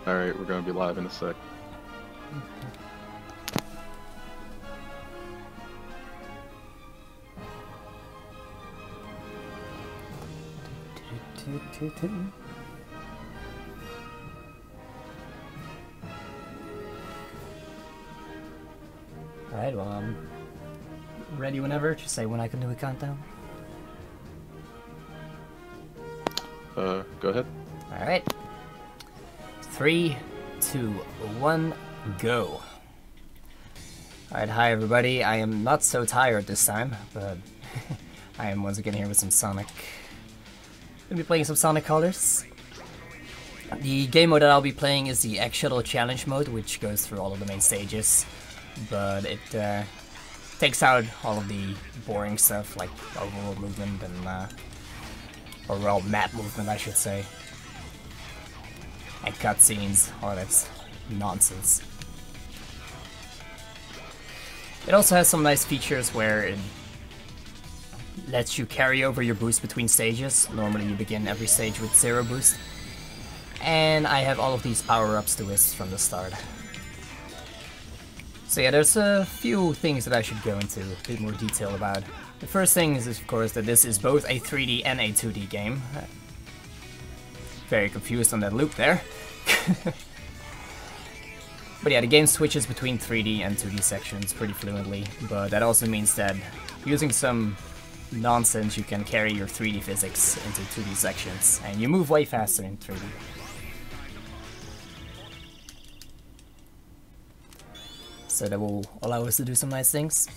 Alright, we're gonna be live in a sec. Alright, well, I'm ready whenever. Just say when I can do a countdown. Go ahead. Alright. 3, 2, 1, go. Alright, hi everybody. I am not so tired this time, but I am once again here with some Sonic. Gonna be playing some Sonic Colors. The game mode that I'll be playing is the Shuttle Challenge mode, which goes through all of the main stages, but it takes out all of the boring stuff like overworld movement and overall map movement, I should say, and cutscenes. All that's nonsense. It also has some nice features where it lets you carry over your boost between stages. Normally you begin every stage with 0 boost. And I have all of these power-ups to Wisps from the start. So yeah, there's a few things that I should go into a bit more detail about. The first thing is, of course, that this is both a 3D and a 2D game. Very confused on that loop there. But yeah, the game switches between 3D and 2D sections pretty fluently, but that also means that using some nonsense you can carry your 3D physics into 2D sections, and you move way faster in 3D. So that will allow us to do some nice things.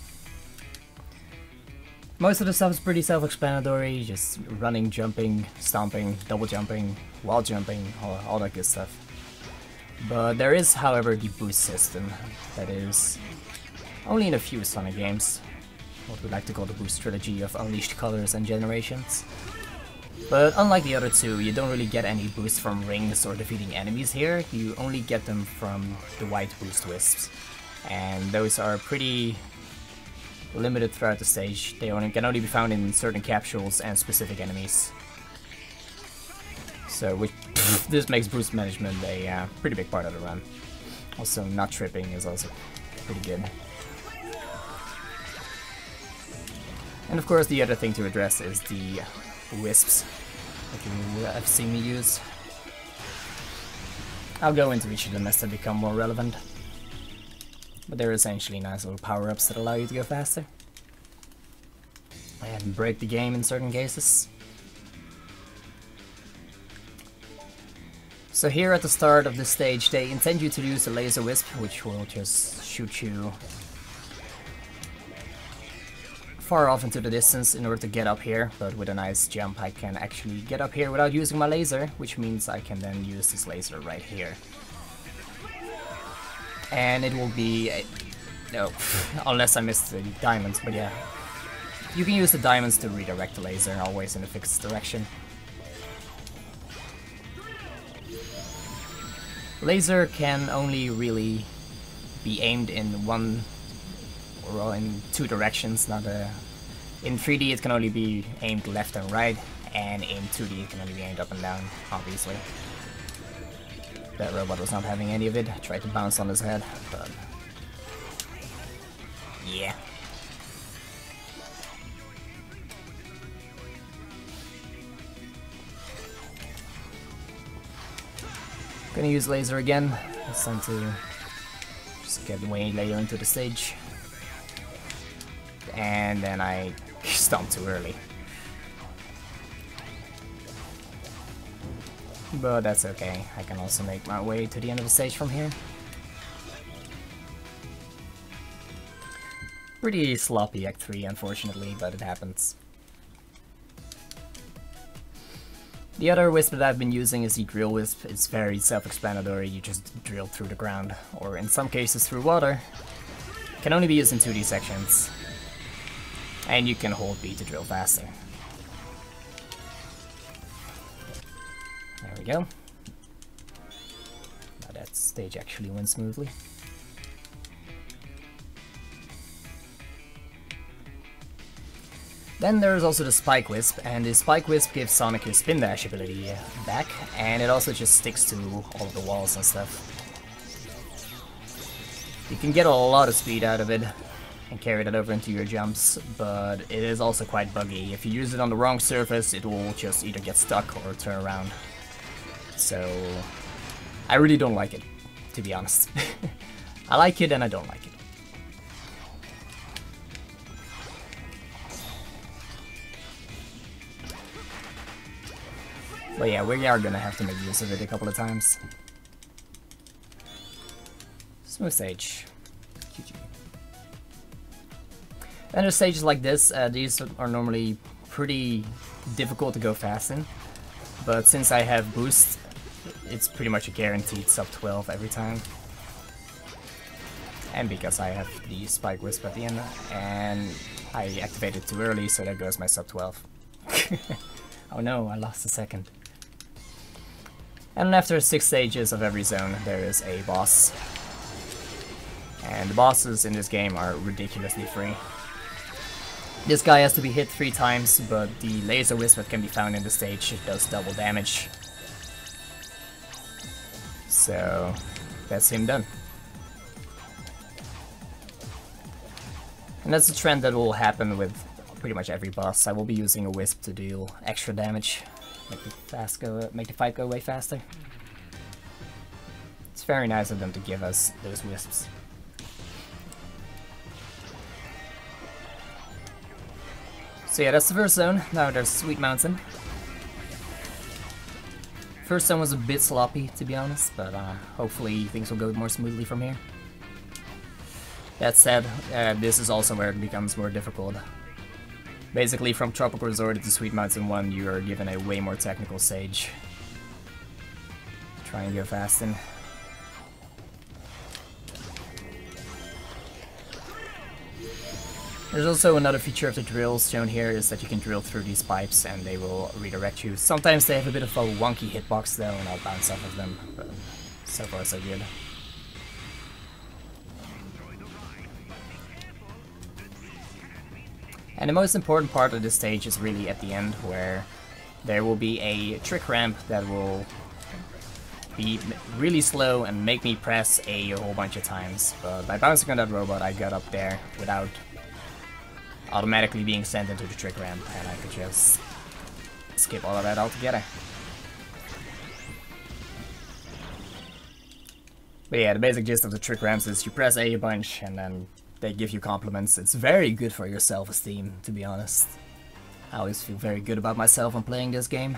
Most of the stuff is pretty self-explanatory, just running, jumping, stomping, double jumping, wall jumping, all that good stuff. But there is, however, the boost system that is only in a few Sonic games. What we like to call the boost trilogy of Unleashed Colors and Generations. But unlike the other two, you don't really get any boost from rings or defeating enemies here. You only get them from the white boost wisps. And those are pretty limited throughout the stage. They can only be found in certain capsules and specific enemies. So this makes boost management a pretty big part of the run. Also, not tripping is also pretty good. And of course the other thing to address is the wisps that you have seen me use. I'll go into each of them as they become more relevant. But they're essentially nice little power-ups that allow you to go faster. And break the game in certain cases. So here at the start of this stage they intend you to use a laser wisp, which will just shoot you far off into the distance in order to get up here, but with a nice jump I can actually get up here without using my laser, which means I can then use this laser right here. And it will be no, unless I missed the diamonds, but yeah. You can use the diamonds to redirect the laser, always in a fixed direction. Laser can only really be aimed in one or in 2 directions, not in 3D it can only be aimed left and right, and in 2D it can only be aimed up and down, obviously. That robot was not having any of it. I tried to bounce on his head, but yeah. Gonna use laser again. It's time to just get way later into the stage. And then I stomped too early. But that's okay, I can also make my way to the end of the stage from here. Pretty sloppy Act 3, unfortunately, but it happens. The other wisp that I've been using is the drill wisp. It's very self-explanatory, you just drill through the ground, or in some cases through water. It can only be used in 2D sections. And you can hold B to drill faster. There we go. Now that stage actually went smoothly. Then there's also the Spike Wisp, and the Spike Wisp gives Sonic his Spin Dash ability back, and it also just sticks to all of the walls and stuff. You can get a lot of speed out of it and carry that over into your jumps, but it is also quite buggy. If you use it on the wrong surface, it will just either get stuck or turn around. So I really don't like it, to be honest. I like it and I don't like it. But yeah, we are gonna have to make use of it a couple of times. Smooth stage. GG. And there's stages like this, these are normally pretty difficult to go fast in. But since I have boost, it's pretty much a guaranteed sub 12 every time. And because I have the Spike Wisp at the end, and I activated too early, so there goes my sub 12. Oh no, I lost a second. And after 6 stages of every zone, there is a boss. And the bosses in this game are ridiculously free. This guy has to be hit 3 times, but the laser wisp that can be found in the stage does double damage. So that's him done. And that's a trend that will happen with pretty much every boss. I will be using a wisp to deal extra damage, make the fight go way faster. It's very nice of them to give us those wisps. So yeah, that's the first zone. Now there's Sweet Mountain. First zone was a bit sloppy, to be honest, but hopefully things will go more smoothly from here. That said, this is also where it becomes more difficult. Basically, from Tropical Resort to Sweet Mountain 1, you are given a way more technical stage. Try and go fast in. There's also another feature of the drills shown here, is that you can drill through these pipes and they will redirect you. Sometimes they have a bit of a wonky hitbox though, and I'll bounce off of them, but so far so good. And the most important part of this stage is really at the end, where there will be a trick ramp that will be really slow and make me press a whole bunch of times. But by bouncing on that robot, I got up there without automatically being sent into the trick ramp, and I could just skip all of that altogether. But yeah, the basic gist of the trick ramps is you press A a bunch and then they give you compliments. It's very good for your self-esteem, to be honest. I always feel very good about myself when playing this game.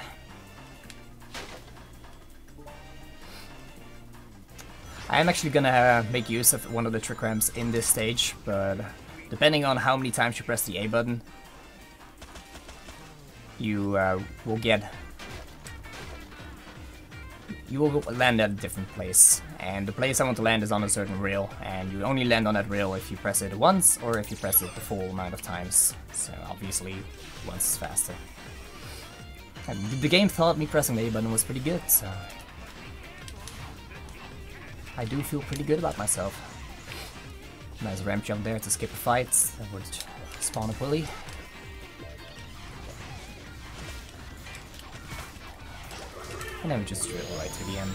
I am actually gonna make use of one of the trick ramps in this stage, but depending on how many times you press the A button, you will land at a different place. And the place I want to land is on a certain rail, and you only land on that rail if you press it once or if you press it the full amount of times. So obviously, once is faster. And the game thought me pressing the A button was pretty good, so I do feel pretty good about myself. Nice ramp jump there to skip a fight that would spawn a pulley. And then we just drill right to the end.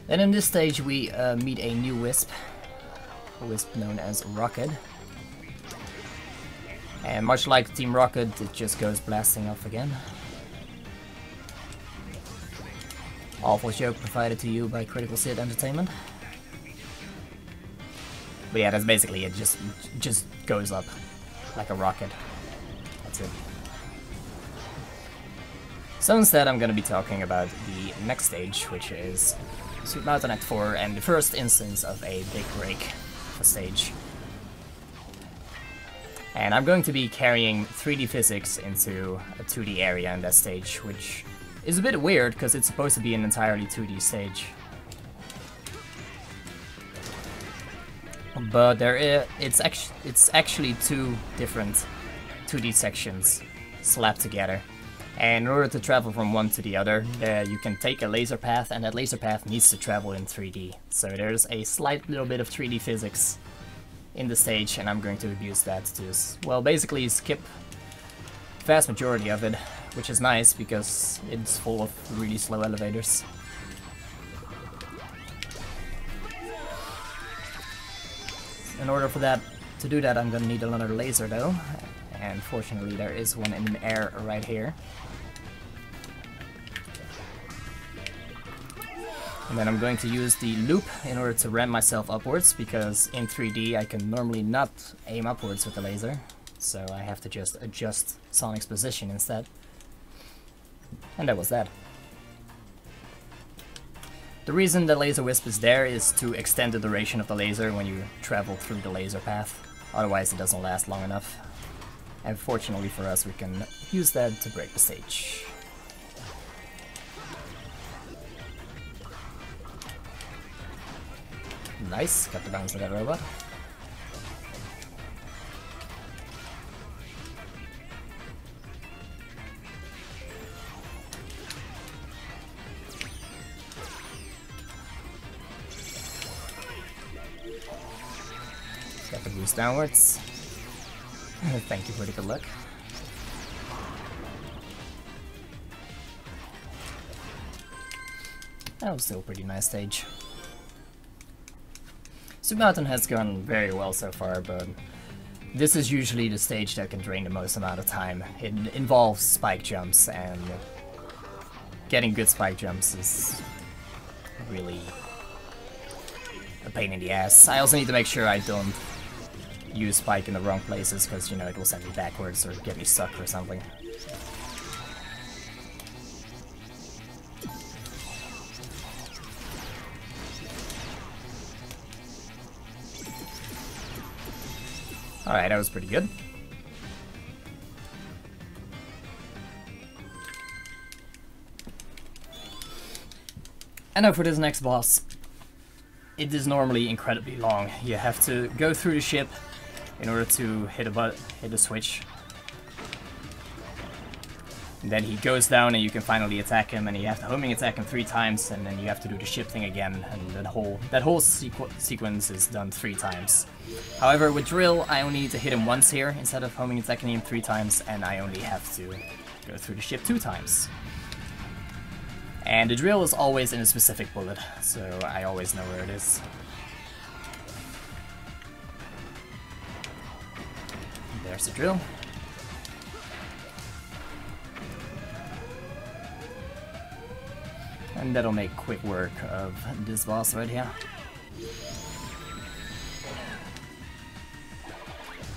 Then in this stage we meet a new wisp, a wisp known as Rocket. And much like Team Rocket, it just goes blasting off again. Awful joke provided to you by CriticalCyd Entertainment. But yeah, that's basically it, just goes up like a rocket. That's it. So instead I'm gonna be talking about the next stage, which is Sweet Mountain Act 4, and the first instance of a big break of a stage. And I'm going to be carrying 3D physics into a 2D area in that stage, which is a bit weird because it's supposed to be an entirely 2D stage. But it's actually two different 2D sections slapped together. And in order to travel from one to the other, you can take a laser path, and that laser path needs to travel in 3D. So there's a slight little bit of 3D physics in the stage, and I'm going to abuse that to, well, basically skip the vast majority of it, which is nice because it's full of really slow elevators. In order for that to do that, I'm gonna need another laser though, and fortunately there is one in the air right here. And then I'm going to use the loop in order to ram myself upwards, because in 3D I can normally not aim upwards with the laser, so I have to just adjust Sonic's position instead. And that was that. The reason the laser wisp is there is to extend the duration of the laser when you travel through the laser path, otherwise it doesn't last long enough. And fortunately for us, we can use that to break the stage. Nice, got the bounce of that robot. Got the boost downwards. Thank you for the good luck. That was still a pretty nice stage. Super Mountain has gone very well so far, but this is usually the stage that can drain the most amount of time. It involves spike jumps, and getting good spike jumps is really a pain in the ass. I also need to make sure I don't use spike in the wrong places, because, you know, it will send me backwards or get me stuck or something. Alright, that was pretty good. And now for this next boss. It is normally incredibly long. You have to go through the ship in order to hit a switch. And then he goes down and you can finally attack him, and you have to homing attack him 3 times, and then you have to do the ship thing again, and that whole sequence is done 3 times. However, with Drill, I only need to hit him once here instead of homing attacking him 3 times, and I only have to go through the ship 2 times. And the Drill is always in a specific bullet, so I always know where it is. There's the Drill. And that'll make quick work of this boss right here.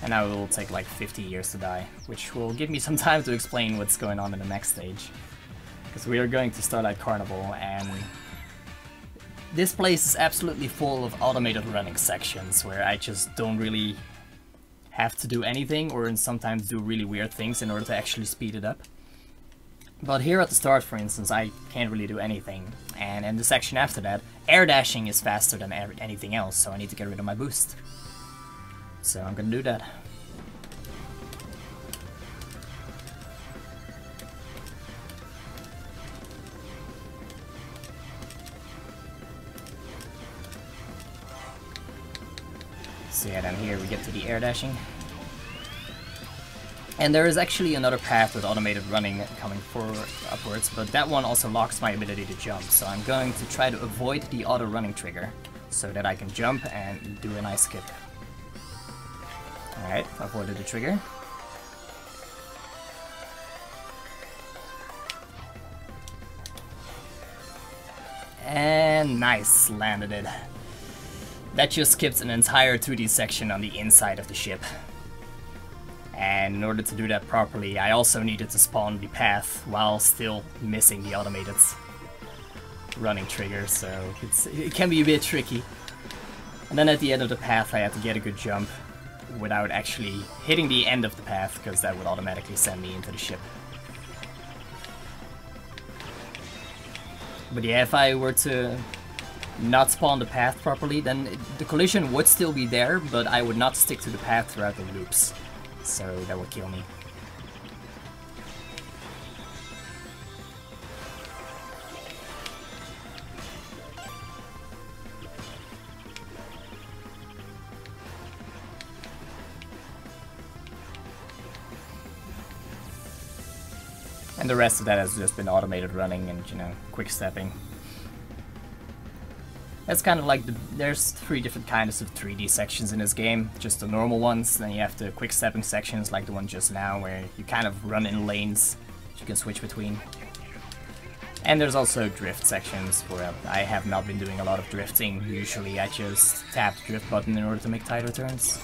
And now it will take like 50 years to die, which will give me some time to explain what's going on in the next stage. Because we are going to start at Carnival, and this place is absolutely full of automated running sections where I just don't really have to do anything, or sometimes do really weird things in order to actually speed it up. But here at the start, for instance, I can't really do anything, and in the section after that, air dashing is faster than anything else, so I need to get rid of my boost. So I'm gonna do that. So yeah, then here we get to the air dashing. And there is actually another path with automated running coming upwards, but that one also locks my ability to jump, so I'm going to try to avoid the auto running trigger, so that I can jump and do a nice skip. Alright, avoided the trigger. And nice, landed it. That just skipped an entire 2D section on the inside of the ship. And in order to do that properly, I also needed to spawn the path while still missing the automated running trigger, so it can be a bit tricky. And then at the end of the path I had to get a good jump without actually hitting the end of the path, because that would automatically send me into the ship. But yeah, if I were to not spawn the path properly, then the collision would still be there, but I would not stick to the path throughout the loops. So that would kill me. And the rest of that has just been automated running and, you know, quick stepping. It's kind of like there's 3 different kinds of 3D sections in this game. Just the normal ones, then you have the quick stepping sections like the one just now, where you kind of run in lanes that you can switch between. And there's also drift sections where I have not been doing a lot of drifting. Usually I just tap the drift button in order to make tighter turns.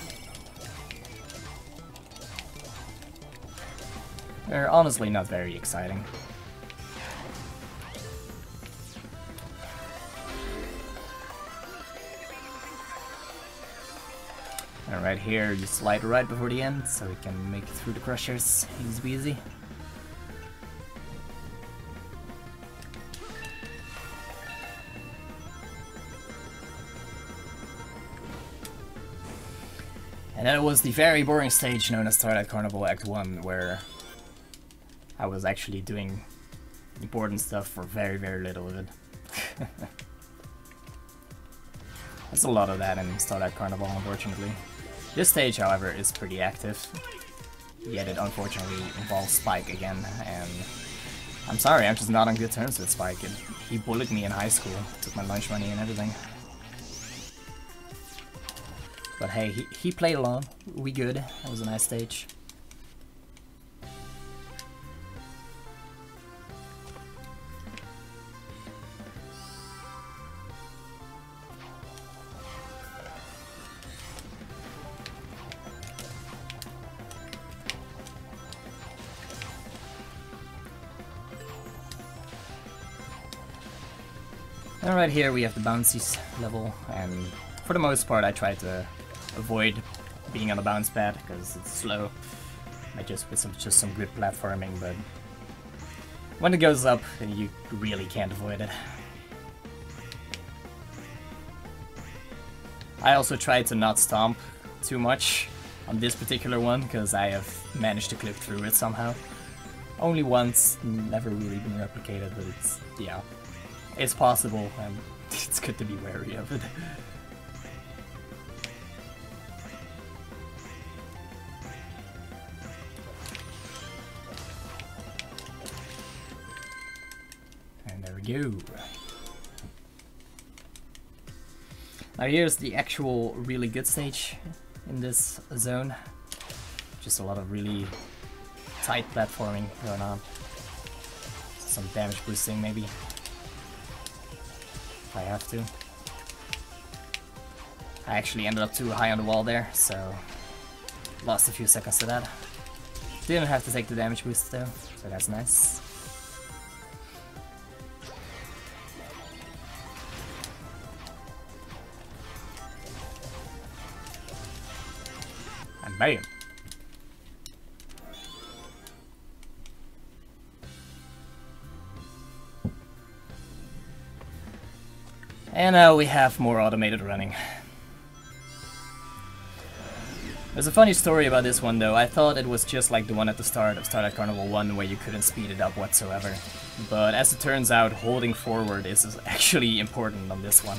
They're honestly not very exciting. And right here, you slide right before the end, so we can make it through the crushers easy peasy. And then it was the very boring stage known as Starlight Carnival Act 1, where I was actually doing important stuff for very, very little of it. There's a lot of that in Starlight Carnival, unfortunately. This stage, however, is pretty active, yet it unfortunately involves Spike again, and I'm sorry, I'm just not on good terms with Spike. He bullied me in high school, took my lunch money and everything. But hey, he played along, we good, it was a nice stage. And right here we have the bouncy level, and for the most part I try to avoid being on the bounce pad because it's slow. I just with some good platforming, but when it goes up, you really can't avoid it. I also try to not stomp too much on this particular one because I have managed to clip through it somehow. Only once, never really been replicated, but it's, yeah. It's possible, and it's good to be wary of it. And there we go. Now here's the actual really good stage in this zone. Just a lot of really tight platforming going on. Some damage boosting maybe. I have to. I actually ended up too high on the wall there, so lost a few seconds to that. Didn't have to take the damage boost though, so that's nice. And bam! And now we have more automated running. There's a funny story about this one though. I thought it was just like the one at the start of Starlight Carnival 1 where you couldn't speed it up whatsoever. But as it turns out, holding forward is actually important on this one.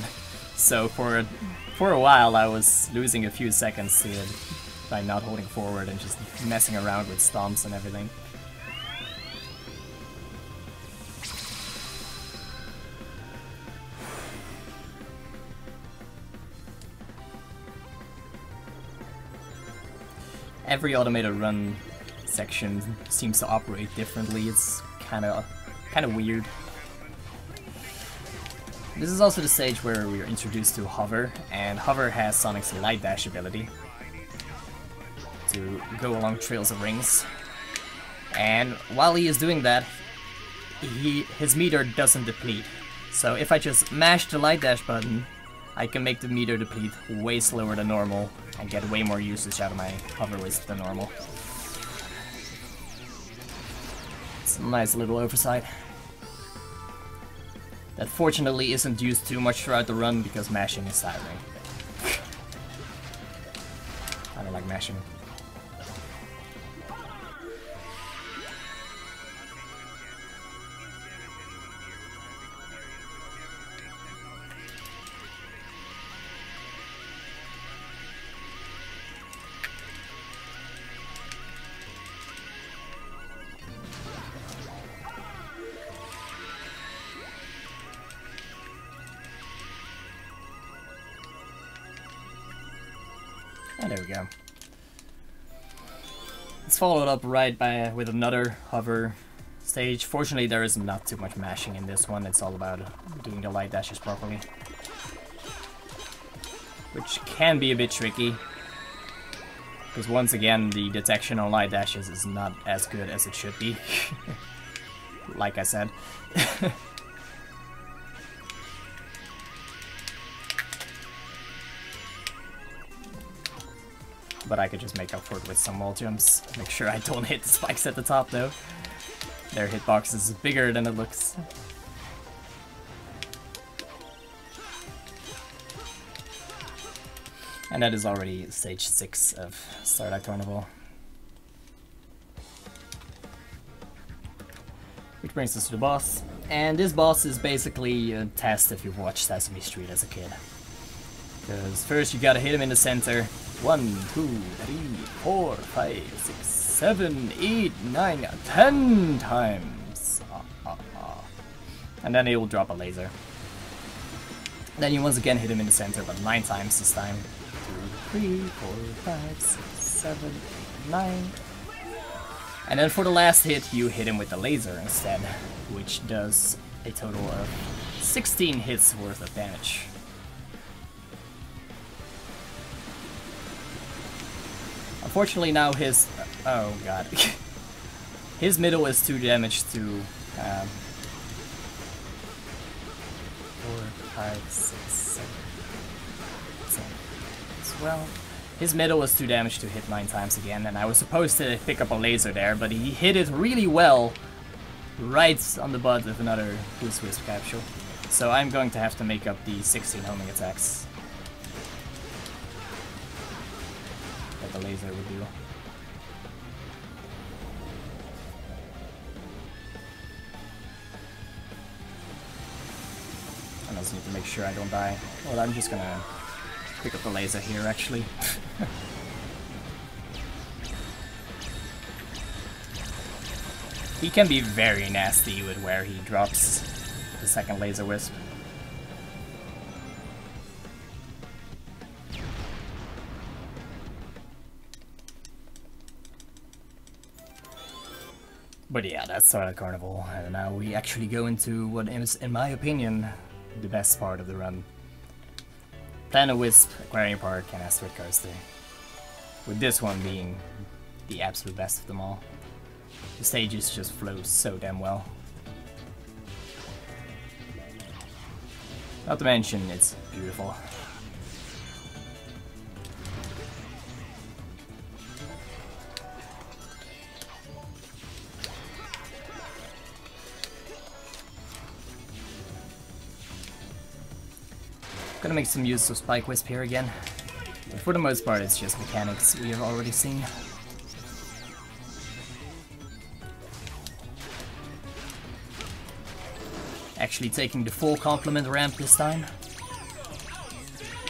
So for a while I was losing a few seconds to it by not holding forward and just messing around with stomps and everything. Every automated run section seems to operate differently. It's kind of weird. This is also the stage where we are introduced to Hover, and Hover has Sonic's Light Dash ability to go along trails of rings. And while he is doing that, his meter doesn't deplete. So if I just mash the Light Dash button, I can make the meter deplete way slower than normal and get way more usage out of my hover waste than normal. It's a nice little oversight. That fortunately isn't used too much throughout the run because mashing is tiring. I don't like mashing. And there we go. It's followed up right with another hover stage. Fortunately, there is not too much mashing in this one. It's all about doing the light dashes properly, which can be a bit tricky, because once again, the detection on light dashes is not as good as it should be. Like I said. But I could just make up for it with some wall jumps. Make sure I don't hit the spikes at the top though. Their hitbox is bigger than it looks. And that is already stage 6 of Starlight Carnival. Which brings us to the boss. And this boss is basically a test if you've watched Sesame Street as a kid. Because first you gotta hit him in the center. 1, 2, 3, 4, 5, 6, 7, 8, 9, 10 times. And then he will drop a laser. Then you once again hit him in the center, but 9 times this time. 2, 3, 4, 5, 6, 7, 8, 9. And then for the last hit, you hit him with the laser instead, which does a total of 16 hits worth of damage. Unfortunately now his... oh god. His middle is too damaged to... 4, 5, 6, 7, 8, 12. His middle was too damaged to hit 9 times again, and I was supposed to pick up a laser there, but he hit it really well right on the butt with another Boost Wisp capsule. So I'm going to have to make up the 16 homing attacks that the laser would do. I also need to make sure I don't die. Well, I'm just gonna pick up the laser here, actually. He can be very nasty with where he drops the second laser wisp. But yeah, that's Starlight Carnival, and now we actually go into what is, in my opinion, the best part of the run. Planet Wisp, Aquarium Park, and Asteroid Coaster. With this one being the absolute best of them all. The stages just flow so damn well. Not to mention, it's beautiful. Gonna make some use of Spike Wisp here again. But for the most part, it's just mechanics we have already seen. Actually taking the full complement ramp this time.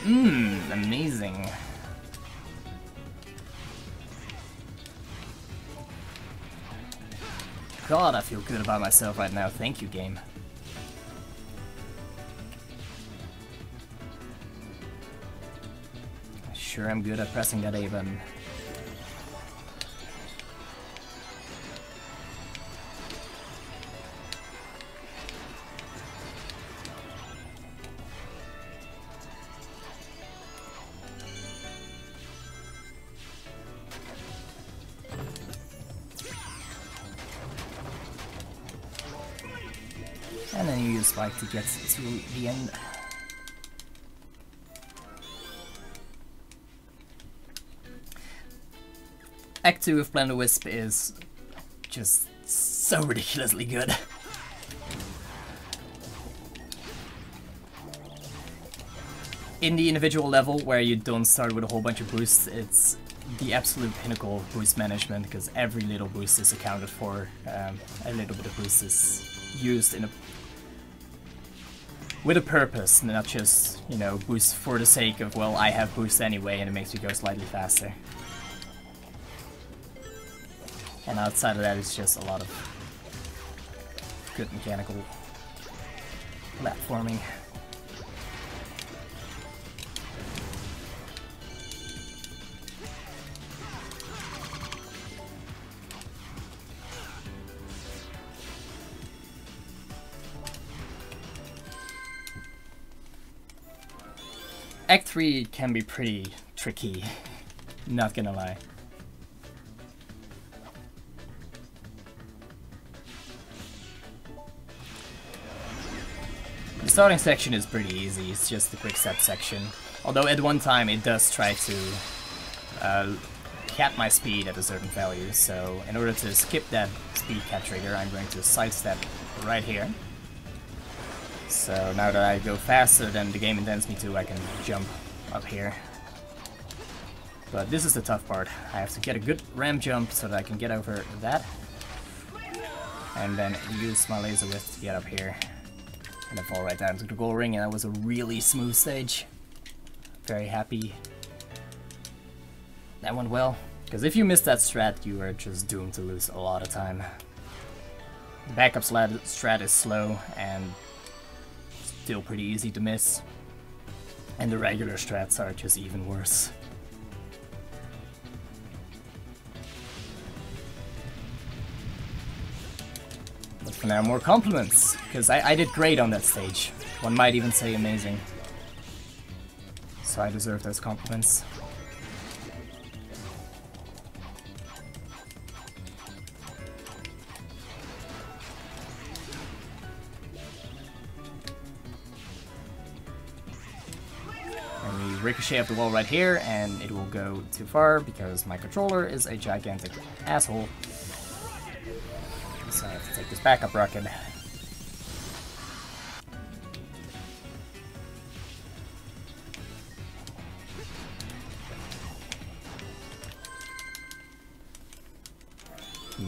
Amazing. God, I feel good about myself right now. Thank you, game. Sure, I'm good at pressing that A button. And then you use Spike to get to the end. Act 2 of Planet Wisp is just so ridiculously good. In the individual level, where you don't start with a whole bunch of boosts, it's the absolute pinnacle of boost management, because every little boost is accounted for. A little bit of boost is used in with a purpose, not just, you know, boost for the sake of, well, I have boost anyway and it makes me go slightly faster. And outside of that, it's just a lot of good mechanical platforming. Act 3 can be pretty tricky, not gonna lie. The starting section is pretty easy, it's just the quick step section. Although at one time it does try to cap my speed at a certain value, so in order to skip that speed cap trigger, I'm going to sidestep right here. So now that I go faster than the game intends me to, I can jump up here. But this is the tough part. I have to get a good ramp jump so that I can get over that. And then use my laser whip to get up here. And then fall right down to the goal ring, and that was a really smooth stage. Very happy. That went well. Because if you miss that strat, you are just doomed to lose a lot of time. The backup strat is slow and still pretty easy to miss. And the regular strats are just even worse. But for now, more compliments, because I did great on that stage. One might even say amazing. So I deserve those compliments. Ricochet off the wall right here, and it will go too far because my controller is a gigantic asshole. So I have to take this backup rocket.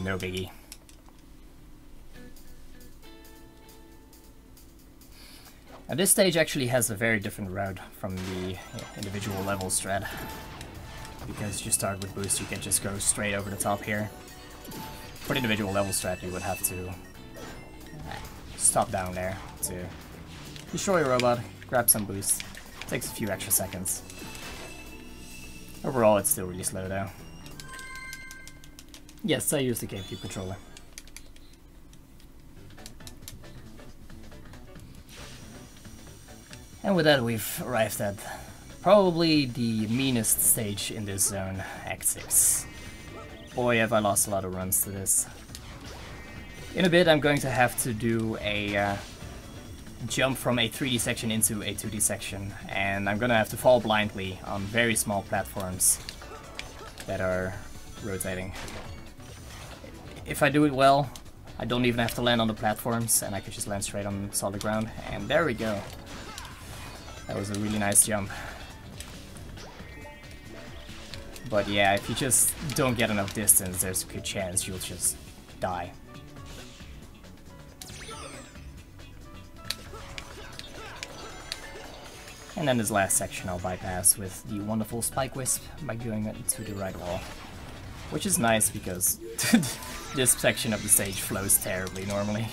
No biggie. Now this stage actually has a very different route from the individual level strat. Because you start with boost, you can just go straight over the top here. For the individual level strat, you would have to stop down there to destroy a robot, grab some boost. Takes a few extra seconds. Overall, it's still really slow though. Yes, I use the GameCube controller. And with that, we've arrived at probably the meanest stage in this zone, Act 6. Boy, have I lost a lot of runs to this. In a bit, I'm going to have to do a jump from a 3D section into a 2D section, and I'm gonna have to fall blindly on very small platforms that are rotating. If I do it well, I don't even have to land on the platforms, and I could just land straight on solid ground, and there we go. That was a really nice jump. But yeah, if you just don't get enough distance, there's a good chance you'll just die. And then this last section I'll bypass with the wonderful Spike Wisp by going to the right wall. Which is nice because this section of the stage flows terribly normally.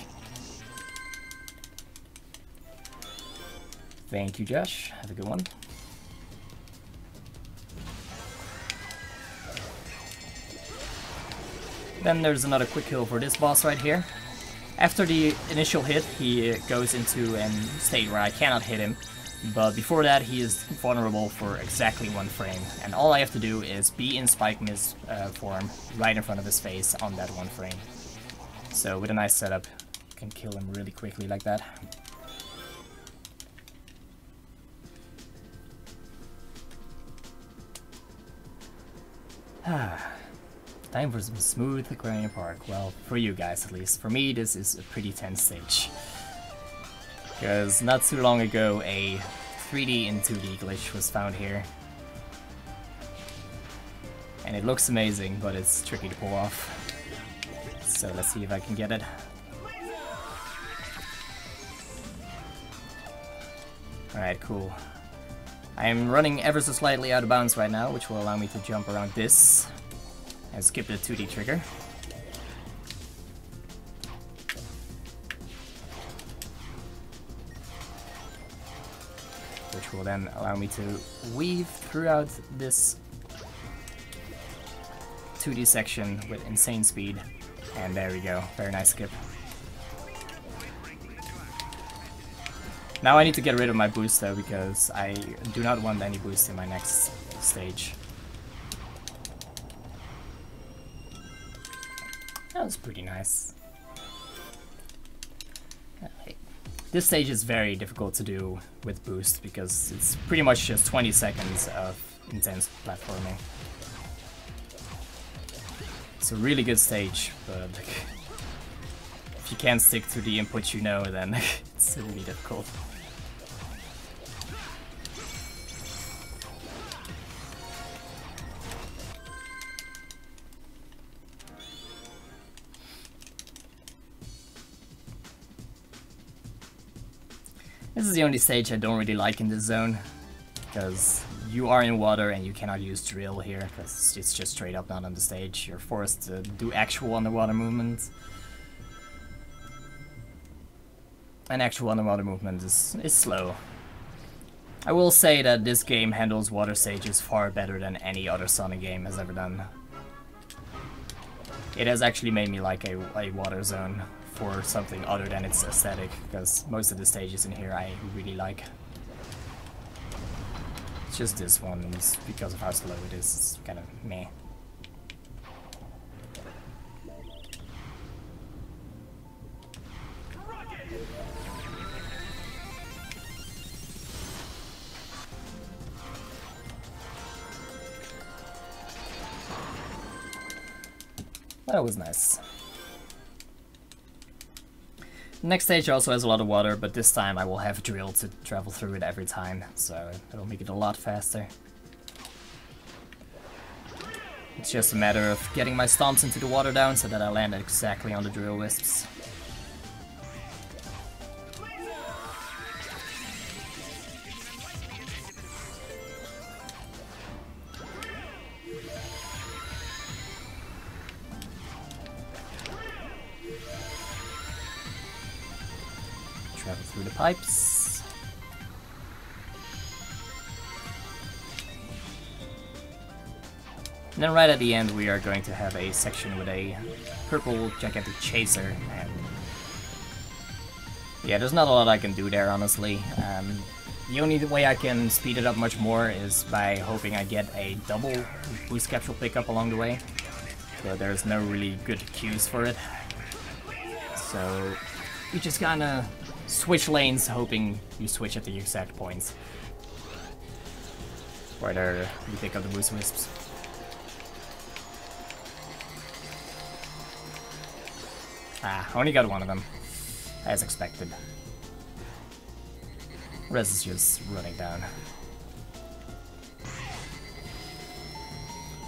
Thank you, Josh. Have a good one. Then there's another quick kill for this boss right here. After the initial hit, he goes into a state where I cannot hit him. But before that, he is vulnerable for exactly 1 frame. And all I have to do is be in Spike Miss form right in front of his face on that 1 frame. So with a nice setup, you can kill him really quickly like that. Time for some smooth Aquarium Park. Well, for you guys at least. For me, this is a pretty tense stage. Because not too long ago, a 3D and 2D glitch was found here. And it looks amazing, but it's tricky to pull off. So let's see if I can get it. Alright, cool. I am running ever so slightly out of bounds right now, which will allow me to jump around this and skip the 2D trigger. Which will then allow me to weave throughout this 2D section with insane speed. And there we go, very nice skip. Now I need to get rid of my boost though, because I do not want any boost in my next stage. That was pretty nice. This stage is very difficult to do with boost because it's pretty much just 20 seconds of intense platforming. It's a really good stage, but if you can't stick to the inputs you know, then it's really difficult. This is the only stage I don't really like in this zone, because you are in water and you cannot use drill here, because it's just straight up not on the stage. You're forced to do actual underwater movements. And actual underwater movement is slow. I will say that this game handles water stages far better than any other Sonic game has ever done. It has actually made me like a water zone for something other than its aesthetic, because most of the stages in here I really like. It's just this one, because of how slow it is, it's kind of meh. That was nice. Next stage also has a lot of water, but this time I will have drill to travel through it every time, so it'll make it a lot faster. It's just a matter of getting my stomps into the water down so that I land exactly on the drill wisps. Travel through the pipes. And then right at the end we are going to have a section with a purple gigantic chaser, and yeah, there's not a lot I can do there, honestly. The only way I can speed it up much more is by hoping I get a double boost capsule pickup along the way, but there's no really good cues for it. So you just kinda switch lanes, hoping you switch at the exact points where you pick up the boost wisps. Ah, only got one of them, as expected. Rest is just running down.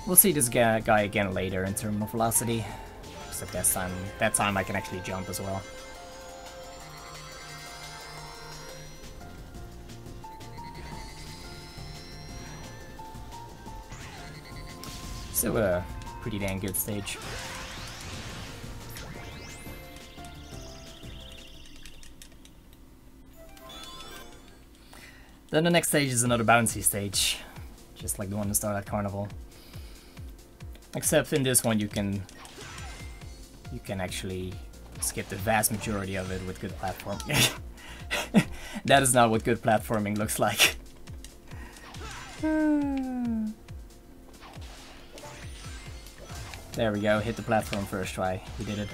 We'll see this guy again later in terminal velocity, except that time I can actually jump as well. So a pretty dang good stage. Then the next stage is another bouncy stage, just like the one to start at Carnival. Except in this one you can actually skip the vast majority of it with good platforming. That is not what good platforming looks like. There we go, hit the platform first try. We did it.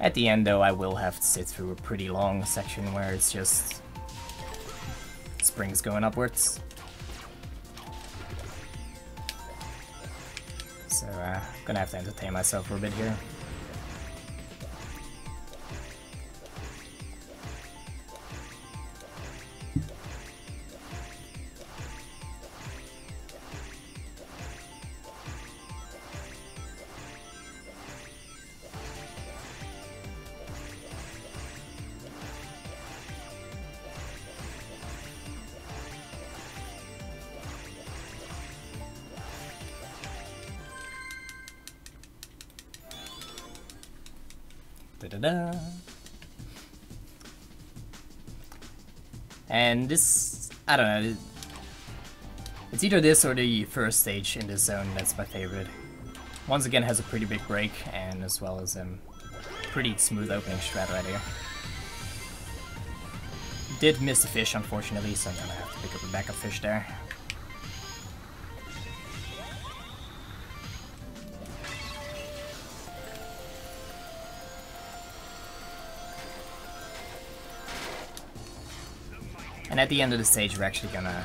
At the end though, I will have to sit through a pretty long section where it's just springs going upwards. So gonna have to entertain myself for a bit here. Da-da-da. And this, I don't know, it's either this or the first stage in this zone that's my favorite. Once again has a pretty big break, and as well as pretty smooth opening strat right here. Did miss the fish unfortunately, so I'm gonna have to pick up a backup fish there. And at the end of the stage, we're actually gonna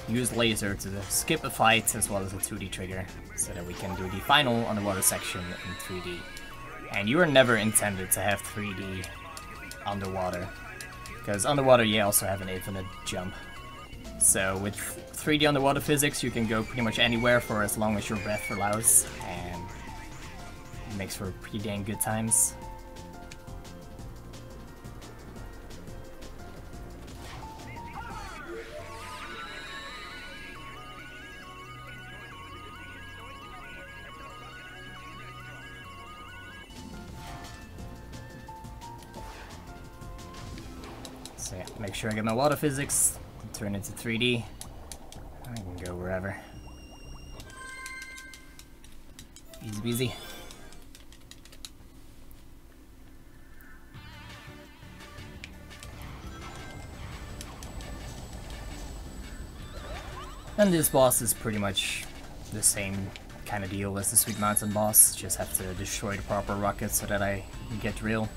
use laser to skip a fight as well as a 2D trigger, so that we can do the final underwater section in 3D. And you are never intended to have 3D underwater, because underwater you also have an infinite jump. So with 3D underwater physics, you can go pretty much anywhere for as long as your breath allows, and it makes for pretty dang good times. So yeah, make sure I get my water physics, turn into 3D. I can go wherever. Easy peasy. And this boss is pretty much the same kind of deal as the Sweet Mountain boss, just have to destroy the proper rocket so that I can get drill.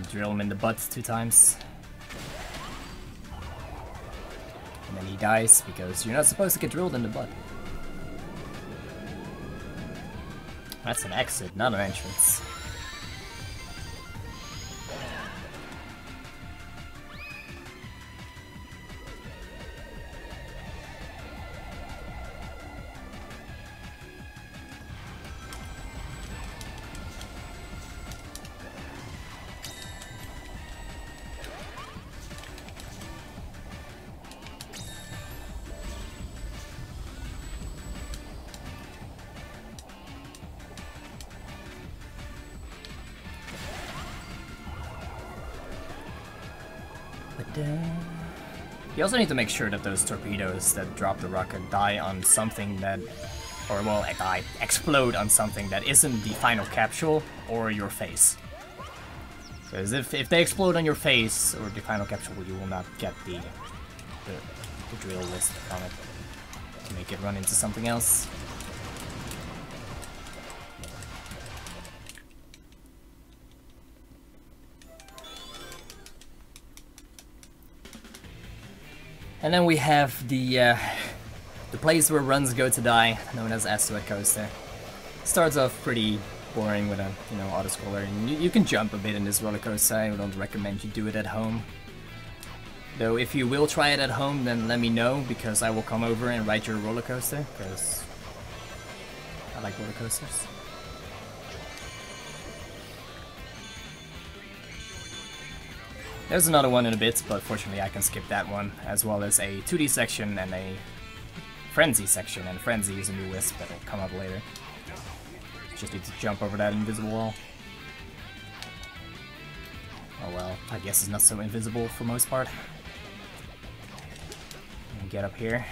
Drill him in the butt 2 times. And then he dies because you're not supposed to get drilled in the butt. That's an exit, not an entrance. You also need to make sure that those torpedoes that drop the rocket die on something that, or well, explode on something that isn't the final capsule or your face. Because if they explode on your face or the final capsule, you will not get the drill list from it to make it run into something else. And then we have the place where runs go to die, known as Asteroid Coaster. Starts off pretty boring with a, auto-scroller, and you can jump a bit in this roller coaster. I don't recommend you do it at home. Though if you will try it at home, then let me know, because I will come over and ride your roller coaster, because I like roller coasters. There's another one in a bit, but fortunately I can skip that one, as well as a 2D section and a Frenzy section, and Frenzy is a new wisp that'll come up later. Just need to jump over that invisible wall. Oh well, I guess it's not so invisible for most part. And get up here.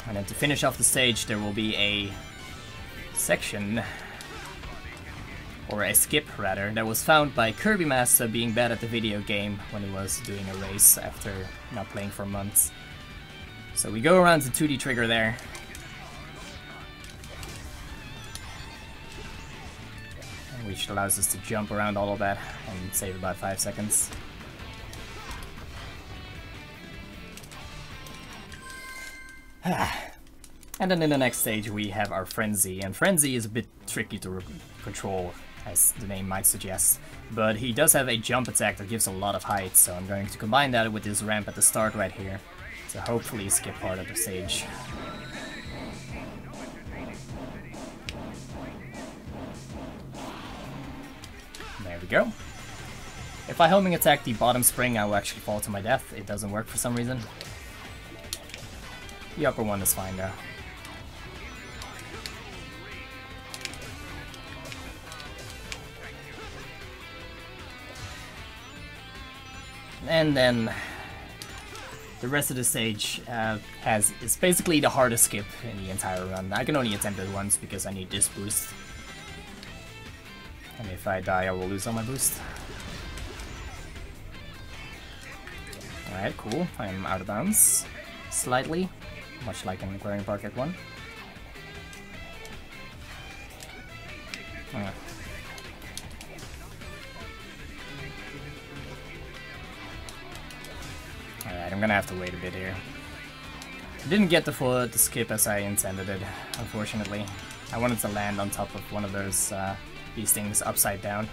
And then to finish off the stage, there will be a section, or a skip rather, that was found by Kirby Master being bad at the video game when he was doing a race after not playing for months. So we go around the 2D trigger there. Which allows us to jump around all of that and save about 5 seconds. And then in the next stage we have our Frenzy, and Frenzy is a bit tricky to control, as the name might suggest, but he does have a jump attack that gives a lot of height, so I'm going to combine that with this ramp at the start right here to hopefully skip part of the stage. There we go. If I homing attack the bottom spring, I will actually fall to my death. It doesn't work for some reason. The upper one is fine though. And then the rest of the stage is basically the hardest skip in the entire run. I can only attempt it once because I need this boost. And if I die, I will lose all my boost. Alright, cool. I'm out of bounds. Slightly. Much like in Aquarium Park Act 1. Alright, I'm gonna have to wait a bit here. I didn't get the skip as I intended it, unfortunately. I wanted to land on top of one of those these things upside down.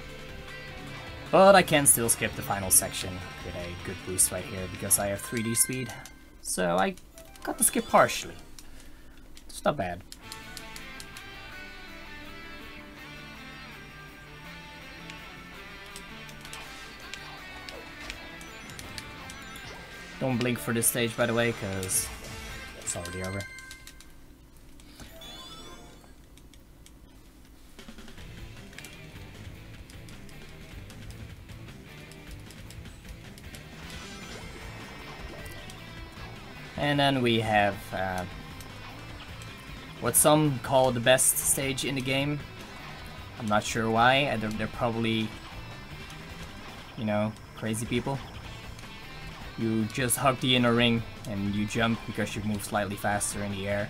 But I can still skip the final section with a good boost right here because I have 3D speed. So I got the skip partially. It's not bad. Don't blink for this stage, by the way, because it's already over. And then we have what some call the best stage in the game. I'm not sure why. They're probably, you know, crazy people. You just hug the inner ring and you jump because you move slightly faster in the air.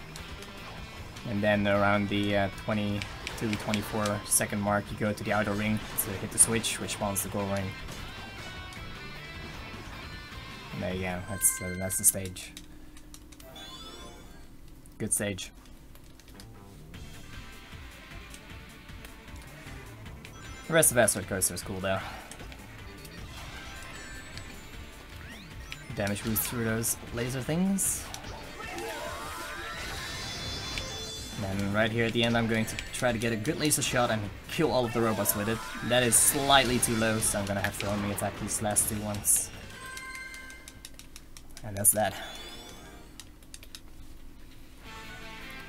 And then around the 22-24 second mark you go to the outer ring to hit the switch, which spawns the goal ring. And there you go, that's the stage. Good stage. The rest of Asteroid Coaster is cool though. Damage boost through those laser things. And then right here at the end I'm going to try to get a good laser shot and kill all of the robots with it. That is slightly too low, so I'm gonna have to only attack these last two ones. And that's that.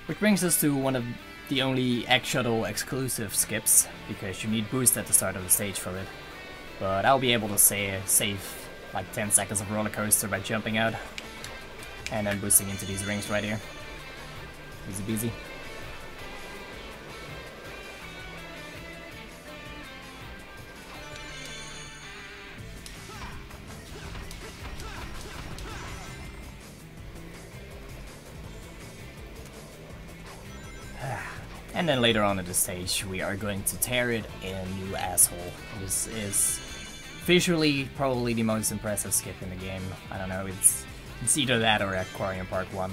Which brings us to one of the only Shuttle exclusive skips, because you need boost at the start of the stage for it. But I'll be able to save like 10 seconds of roller coaster by jumping out and then boosting into these rings right here. Easy peasy. And then later on in the stage we are going to tear it a new asshole. This is visually probably the most impressive skip in the game. I don't know, it's either that or Aquarium Park 1.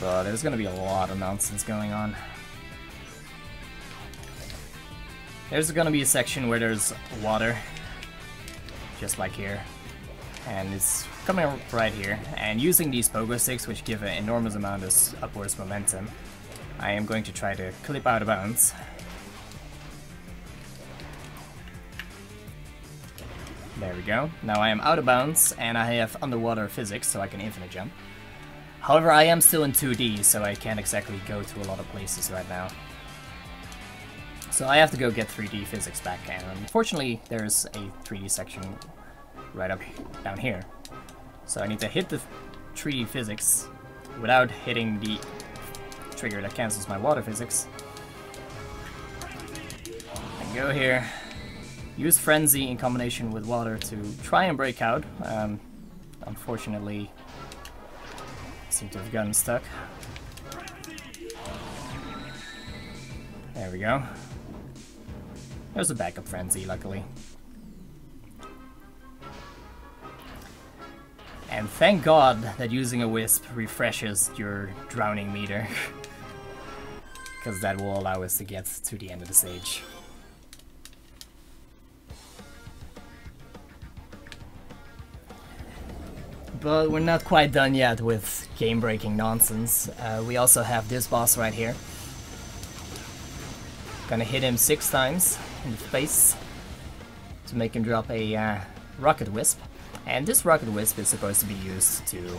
But there's gonna be a lot of nonsense going on. There's gonna be a section where there's water, just like here. And it's coming right here, and using these pogo sticks, which give an enormous amount of upwards momentum, I am going to try to clip out of bounds. There we go. Now I am out of bounds, and I have underwater physics, so I can infinite jump. However, I am still in 2D, so I can't exactly go to a lot of places right now. So I have to go get 3D physics back, and unfortunately there's a 3D section right up down here. So I need to hit the 3D physics without hitting the trigger that cancels my water physics. And go here, use Frenzy in combination with water to try and break out. Unfortunately, I seem to have gotten stuck. There we go. There's a backup Frenzy, luckily. And thank God that using a Wisp refreshes your drowning meter, because that will allow us to get to the end of the stage. But we're not quite done yet with game-breaking nonsense. We also have this boss right here. Gonna hit him 6 times in the face to make him drop a Rocket Wisp. And this Rocket Wisp is supposed to be used to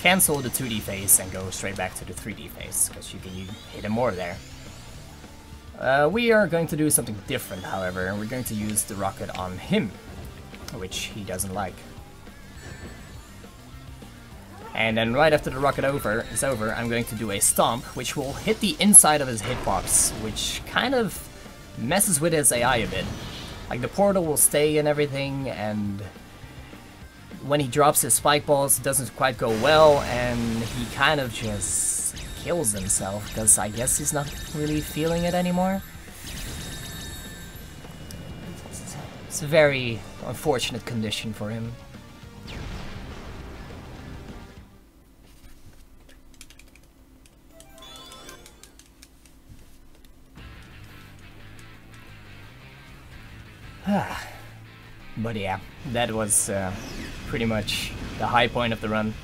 cancel the 2D phase and go straight back to the 3D phase, because you can hit him more there. We are going to do something different, however, and we're going to use the rocket on him. which he doesn't like. And then right after the rocket is over, I'm going to do a stomp, which will hit the inside of his hitbox, which kind of messes with his AI a bit. Like, the portal will stay and everything, and when he drops his spike balls, it doesn't quite go well, and he kind of just kills himself, because I guess he's not really feeling it anymore. It's a very unfortunate condition for him. But yeah, that was pretty much the high point of the run.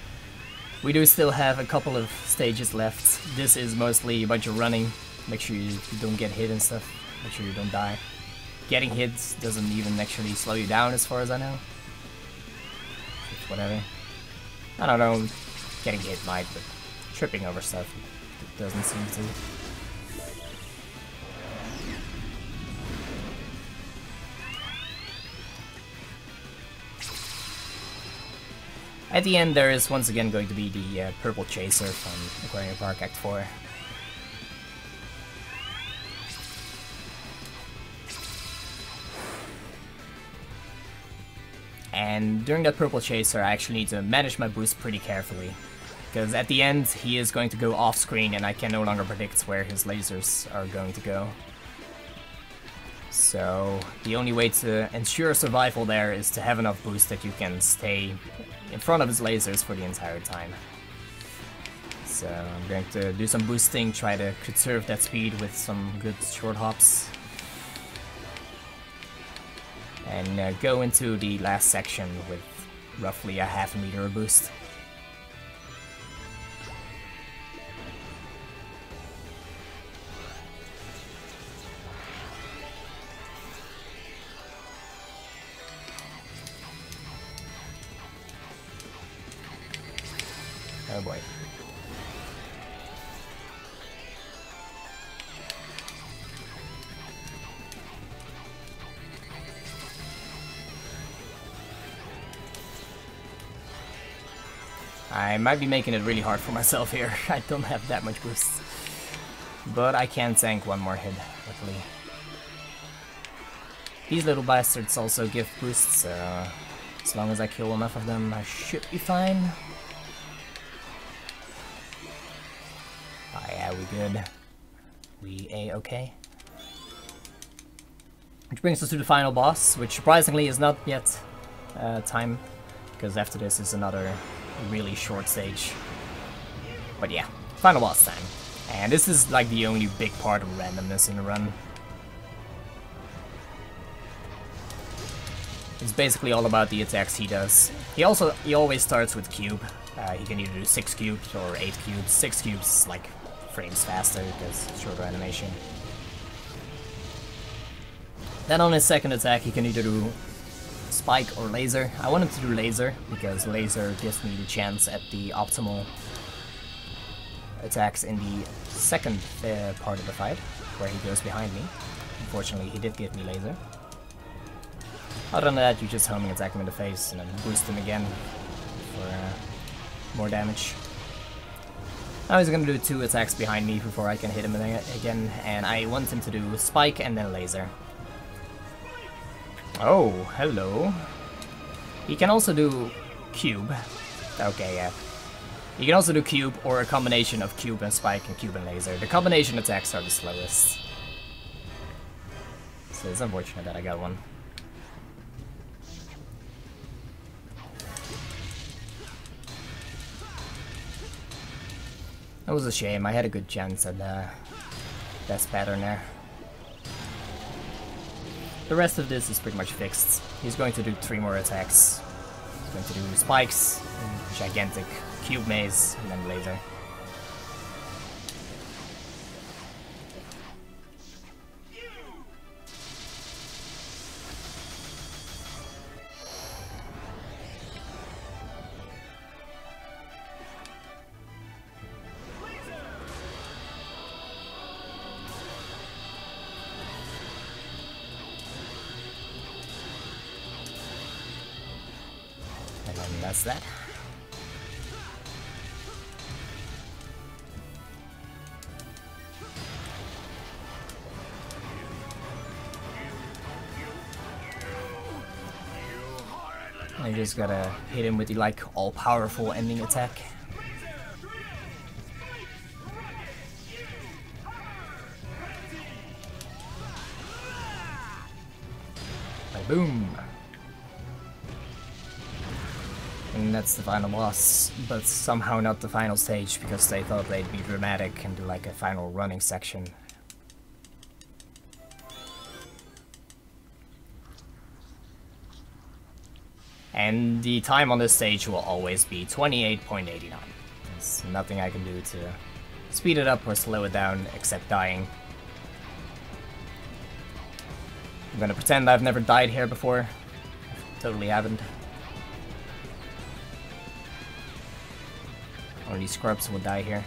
We do still have a couple of stages left. This is mostly a bunch of running. Make sure you don't get hit and stuff. Make sure you don't die. Getting hits doesn't even actually slow you down as far as I know. Whatever. I don't know, getting hit might, but tripping over stuff, it doesn't seem to. At the end, there is once again going to be the purple chaser from Aquarium Park Act 4. And during that purple chaser, I actually need to manage my boost pretty carefully. Because at the end, he is going to go off screen and I can no longer predict where his lasers are going to go. So the only way to ensure survival there is to have enough boost that you can stay in front of his lasers for the entire time. So I'm going to do some boosting, try to conserve that speed with some good short hops. And go into the last section with roughly a half a meter of boost. Oh boy. I might be making it really hard for myself here. I don't have that much boost. But I can tank one more hit, luckily. These little bastards also give boosts, so as long as I kill enough of them, I should be fine. Oh yeah, we good. We A-okay. Which brings us to the final boss, which surprisingly is not yet time, because after this is another really short stage. But yeah, final boss time. And this is like the only big part of randomness in the run. It's basically all about the attacks he does. He always starts with cube. He can either do 6 cubes or 8 cubes. 6 cubes is like frames faster because shorter animation. Then on his second attack he can either do spike or laser. I wanted to do laser because laser gives me the chance at the optimal attacks in the second part of the fight, where he goes behind me. Unfortunately, he did give me laser. Other than that, you just homing attack him in the face and then boost him again for more damage. Now he's gonna do 2 attacks behind me before I can hit him again, and I want him to do spike and then laser. Oh, hello. He can also do cube. Okay, yeah. He can also do cube or a combination of cube and spike and cube and laser. The combination attacks are the slowest. So it's unfortunate that I got one. That was a shame. I had a good chance at best pattern there. The rest of this is pretty much fixed. He's going to do 3 more attacks. He's going to do spikes, gigantic cube maze, and then laser. And then that's that. I just gotta hit him with the like all-powerful ending attack. Boom! And that's the final boss, but somehow not the final stage because they thought they'd be dramatic and do like a final running section. And the time on this stage will always be 28.89. There's nothing I can do to speed it up or slow it down except dying. I'm gonna pretend I've never died here before. Totally haven't. Only scrubs will die here.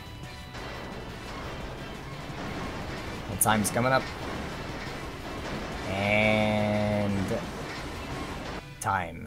The time's coming up. And time.